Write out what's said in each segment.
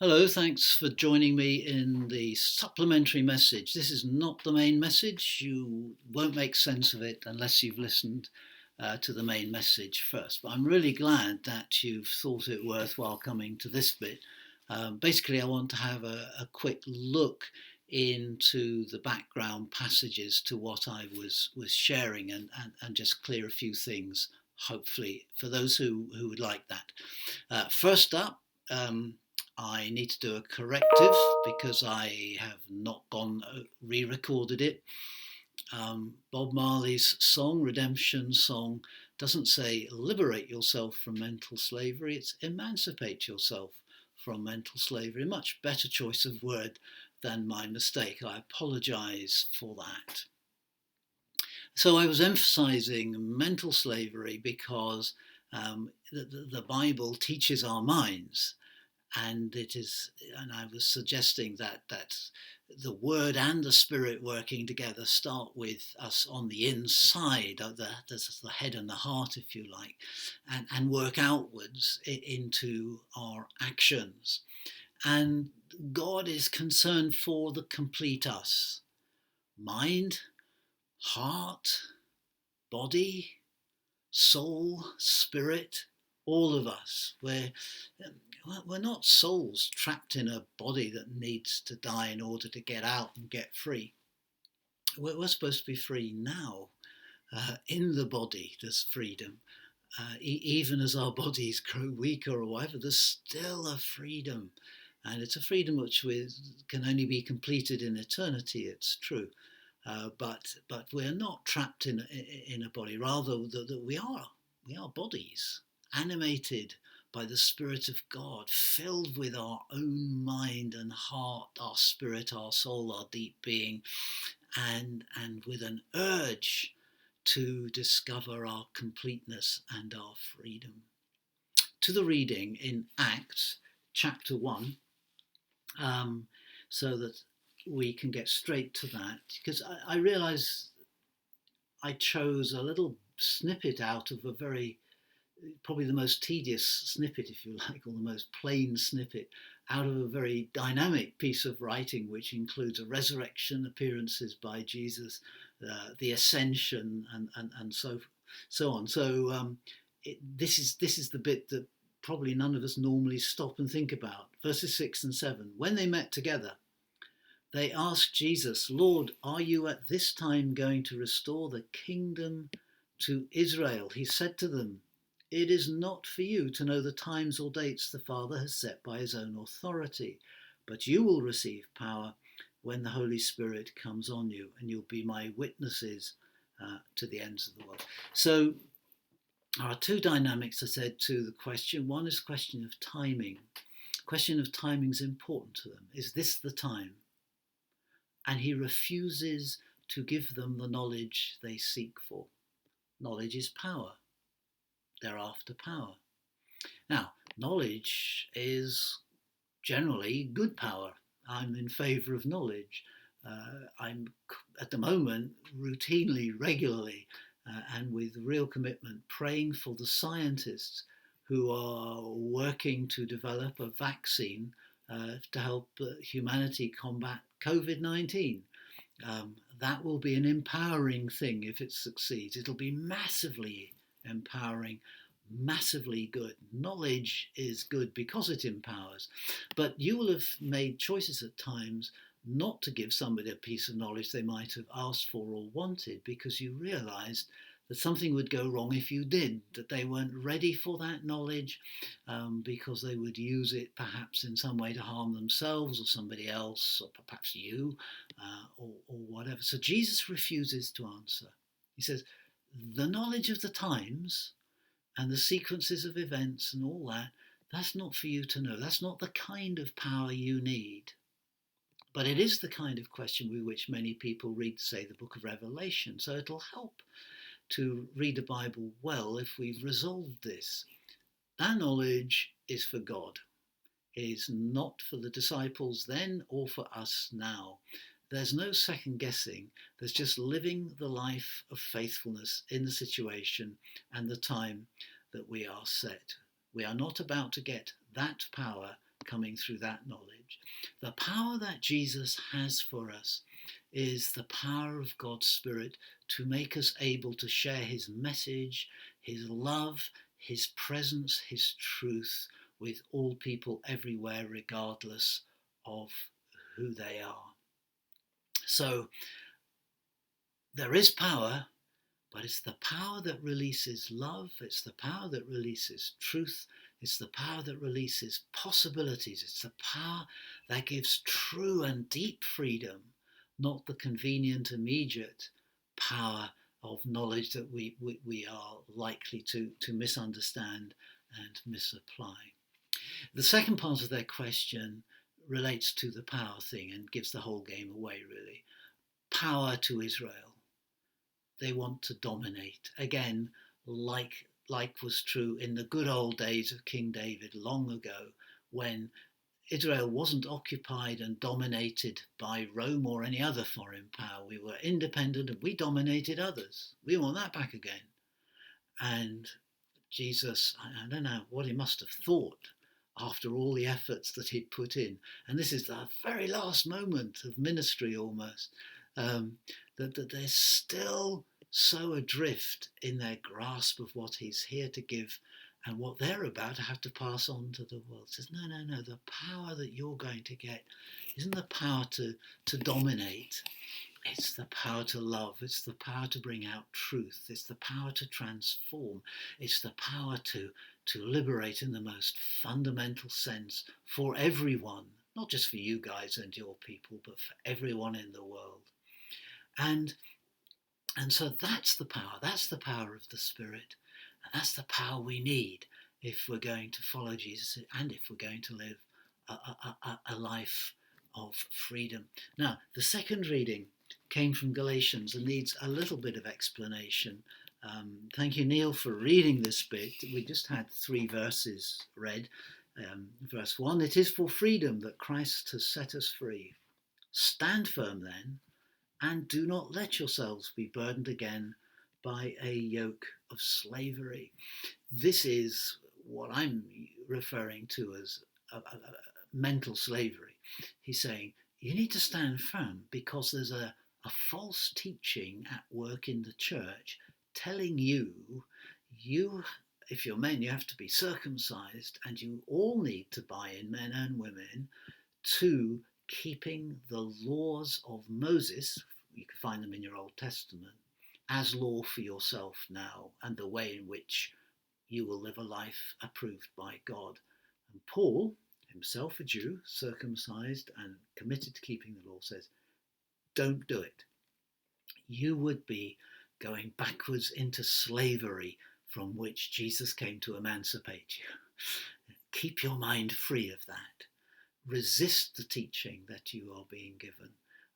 Hello, thanks for joining me in the supplementary message. This is not the main message. You won't make sense of it unless you've listened to the main message first. But I'm really glad that you've thought it worthwhile coming to this bit. Basically, I want to have a quick look into the background passages to what I was sharing and just clear a few things, hopefully, for those who would like that. First up, I need to do a corrective because I have not gone re-recorded it. Bob Marley's song, Redemption Song, doesn't say liberate yourself from mental slavery, it's emancipate yourself from mental slavery. A much better choice of word than my mistake. I apologise for that. So I was emphasizing mental slavery because the Bible teaches our minds, and I was suggesting that the word and the spirit working together start with us on the inside, there's the head and the heart, if you like, and work outwards into our actions. And God is concerned for the complete us: mind, heart, body, soul, spirit, all of us. We're not souls trapped in a body that needs to die in order to get out and get free. We're supposed to be free now. In the body, there's freedom. Even as our bodies grow weaker or whatever, there's still a freedom. And it's a freedom which can only be completed in eternity, it's true. But we're not trapped in a body. Rather, that we are bodies, animated by the Spirit of God, filled with our own mind and heart, our spirit, our soul, our deep being, and with an urge to discover our completeness and our freedom. To the reading in Acts chapter 1, so that we can get straight to that, because I realise I chose a little snippet out of probably the most tedious snippet, if you like, or the most plain snippet out of a very dynamic piece of writing, which includes a resurrection, appearances by Jesus, the ascension, and so on. So this is the bit that probably none of us normally stop and think about. Verses 6 and 7. When they met together, they asked Jesus, "Lord, are you at this time going to restore the kingdom to Israel?" He said to them, "It is not for you to know the times or dates the Father has set by his own authority, but you will receive power when the Holy Spirit comes on you, and you'll be my witnesses to the ends of the world." So there are two dynamics, I said, to the question. One is question of timing. Question of timing is important to them. Is this the time? And he refuses to give them the knowledge they seek for. Knowledge is power. They're after power. Now, knowledge is generally good power. I'm in favour of knowledge. I'm, at the moment, routinely, regularly, and with real commitment, praying for the scientists who are working to develop a vaccine to help humanity combat COVID-19. That will be an empowering thing if it succeeds. It'll be massively empowering, massively good. Knowledge is good because it empowers. But you will have made choices at times not to give somebody a piece of knowledge they might have asked for or wanted because you realized that something would go wrong if you did, that they weren't ready for that knowledge because they would use it perhaps in some way to harm themselves or somebody else, or perhaps you, or whatever. So Jesus refuses to answer. He says, the knowledge of the times and the sequences of events and all that, that's not for you to know. That's not the kind of power you need. But it is the kind of question with which many people read, say, the book of Revelation. So it'll help to read the Bible well if we've resolved this. That knowledge is for God. It is not for the disciples then or for us now. There's no second guessing. There's just living the life of faithfulness in the situation and the time that we are set. We are not about to get that power coming through that knowledge. The power that Jesus has for us is the power of God's Spirit to make us able to share his message, his love, his presence, his truth with all people everywhere, regardless of who they are. So there is power, but it's the power that releases love, it's the power that releases truth, it's the power that releases possibilities, it's the power that gives true and deep freedom, not the convenient, immediate power of knowledge that we are likely to misunderstand and misapply. The second part of their question relates to the power thing and gives the whole game away, really. Power to Israel. They want to dominate. Again, like was true in the good old days of King David long ago, when Israel wasn't occupied and dominated by Rome or any other foreign power. We were independent and we dominated others. We want that back again. And Jesus, I don't know what he must have thought after all the efforts that he'd put in. And this is the very last moment of ministry almost, that they're still so adrift in their grasp of what he's here to give and what they're about to have to pass on to the world. Says, no, the power that you're going to get isn't the power to dominate. It's the power to love. It's the power to bring out truth. It's the power to transform. It's the power to liberate in the most fundamental sense for everyone, not just for you guys and your people, but for everyone in the world. And so that's the power. That's the power of the Spirit. And that's the power we need if we're going to follow Jesus and if we're going to live a life of freedom. Now, the second reading came from Galatians and needs a little bit of explanation. Thank you, Neil, for reading this bit. We just had 3 verses read. Verse 1, it is for freedom that Christ has set us free. Stand firm then, and do not let yourselves be burdened again by a yoke of slavery. This is what I'm referring to as a mental slavery. He's saying you need to stand firm because there's a false teaching at work in the church telling you, if you're men, you have to be circumcised, and you all need to buy in, men and women, to keeping the laws of Moses. You can find them in your Old Testament as law for yourself now, and the way in which you will live a life approved by God. And Paul, himself a Jew, circumcised and committed to keeping the law, says, don't do it. You would be going backwards into slavery from which Jesus came to emancipate you. Keep your mind free of that. Resist the teaching that you are being given.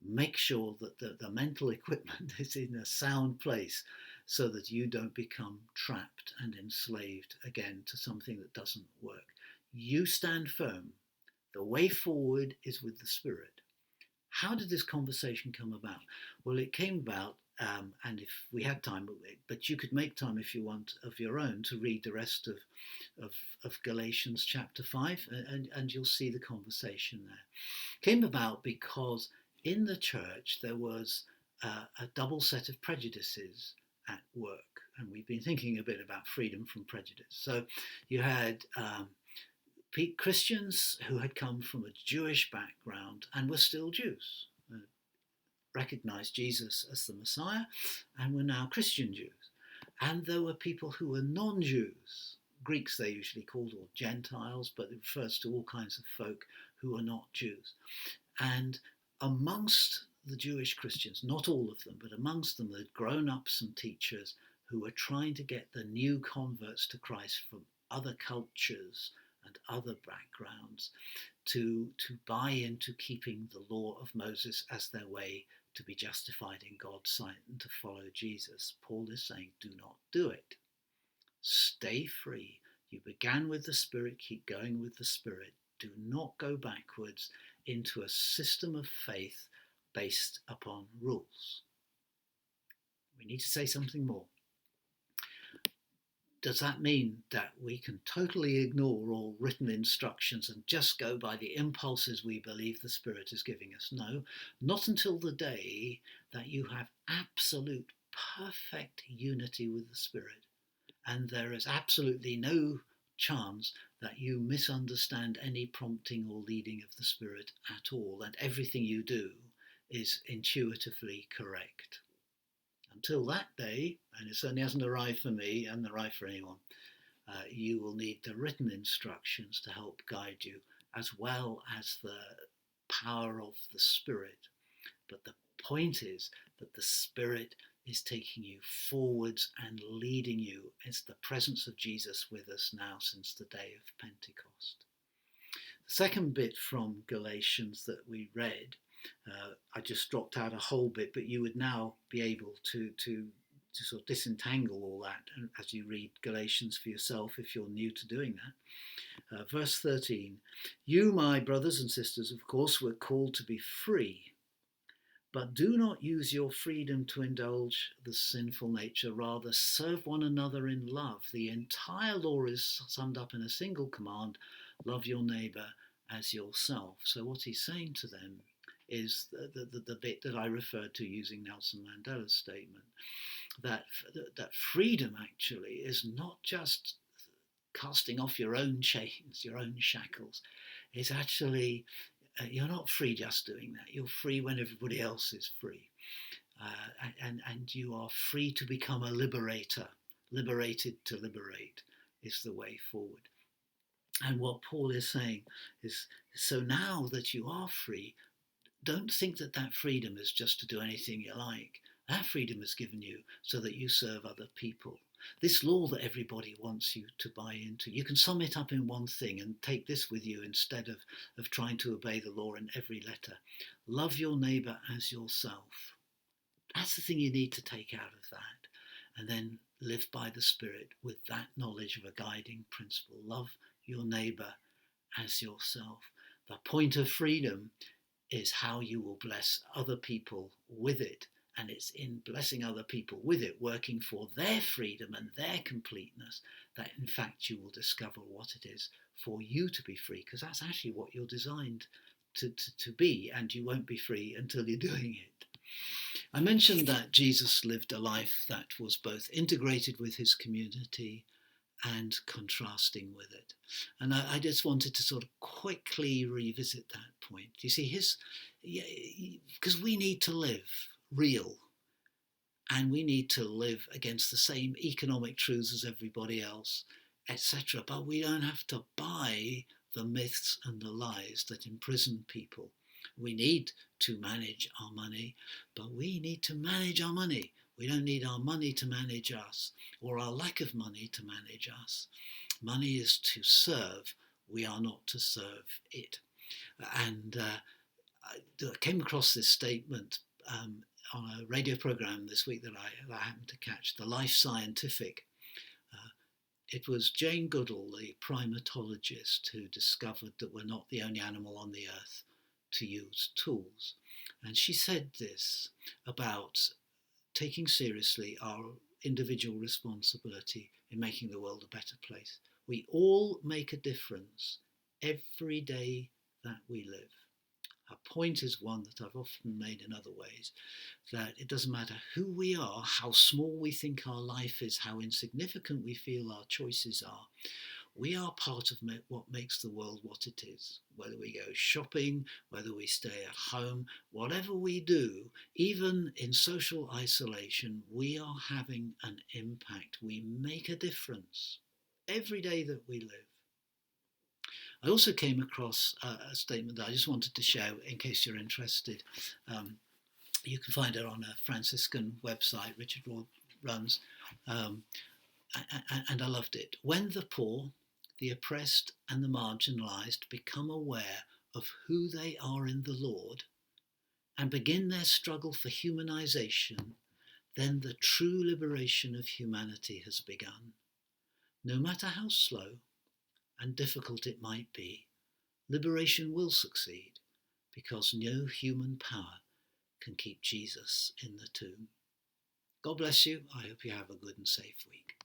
Make sure that the mental equipment is in a sound place so that you don't become trapped and enslaved again to something that doesn't work. You stand firm. The way forward is with the Spirit. How did this conversation come about? Well, it came about, and if we had time, but you could make time if you want of your own to read the rest of Galatians chapter 5, and you'll see the conversation there. Came about because in the church there was a double set of prejudices at work, and we've been thinking a bit about freedom from prejudice. So you had Christians who had come from a Jewish background and were still Jews, recognized Jesus as the Messiah, and were now Christian Jews. And there were people who were non-Jews, Greeks they're usually called, or Gentiles, but it refers to all kinds of folk who are not Jews. And amongst the Jewish Christians, not all of them, but amongst them, there had grown up some teachers who were trying to get the new converts to Christ from other cultures and other backgrounds to buy into keeping the law of Moses as their way to be justified in God's sight and to follow Jesus. Paul is saying, do not do it. Stay free. You began with the Spirit, keep going with the Spirit. Do not go backwards into a system of faith based upon rules. We need to say something more. does that mean that we can totally ignore all written instructions and just go by the impulses we believe the Spirit is giving us? No, not until the day that you have absolute perfect unity with the Spirit, and there is absolutely no chance that you misunderstand any prompting or leading of the Spirit at all, and everything you do is intuitively correct. Until that day, and it certainly hasn't arrived for me and arrived for anyone, you will need the written instructions to help guide you, as well as the power of the Spirit. But the point is that the Spirit is taking you forwards and leading you. It's the presence of Jesus with us now since the day of Pentecost. The second bit from Galatians that we read, I just dropped out a whole bit, but you would now be able to sort of disentangle all that as you read Galatians for yourself if you're new to doing that. Verse 13, you, my brothers and sisters, of course, were called to be free, but do not use your freedom to indulge the sinful nature. Rather, serve one another in love. The entire law is summed up in a single command: love your neighbour as yourself. So what he's saying to them is the bit that I referred to using Nelson Mandela's statement, that freedom actually is not just casting off your own chains, your own shackles. It's actually, you're not free just doing that. You're free when everybody else is free. And you are free to become a liberator. Liberated to liberate is the way forward. And what Paul is saying is, so now that you are free, don't think that that freedom is just to do anything you like. That freedom is given you so that you serve other people. This law that everybody wants you to buy into, you can sum it up in one thing and take this with you instead of trying to obey the law in every letter. Love your neighbour as yourself. That's the thing you need to take out of that. And then live by the Spirit with that knowledge of a guiding principle. Love your neighbour as yourself. The point of freedom is how you will bless other people with it. And it's in blessing other people with it, working for their freedom and their completeness, that in fact you will discover what it is for you to be free, because that's actually what you're designed to be, and you won't be free until you're doing it. I mentioned that Jesus lived a life that was both integrated with his community and contrasting with it. And I just wanted to sort of quickly revisit that point. You see, because we need to live real, and we need to live against the same economic truths as everybody else, etc. But we don't have to buy the myths and the lies that imprison people. We need to manage our money, but we need to manage our money. We don't need our money to manage us, or our lack of money to manage us. Money is to serve. We are not to serve it. And I came across this statement on a radio program this week that I happened to catch, The Life Scientific. It was Jane Goodall, the primatologist, who discovered that we're not the only animal on the earth to use tools. And she said this about taking seriously our individual responsibility in making the world a better place. We all make a difference every day that we live. Her point is one that I've often made in other ways, that it doesn't matter who we are, how small we think our life is, how insignificant we feel our choices are. We are part of what makes the world what it is. Whether we go shopping, whether we stay at home, whatever we do, even in social isolation, we are having an impact. We make a difference every day that we live. I also came across a statement that I just wanted to share in case you're interested. You can find it on a Franciscan website Richard Rohr runs, and I loved it. When the poor, the oppressed and the marginalised become aware of who they are in the Lord and begin their struggle for humanisation, then the true liberation of humanity has begun. No matter how slow and difficult it might be, liberation will succeed, because no human power can keep Jesus in the tomb. God bless you. I hope you have a good and safe week.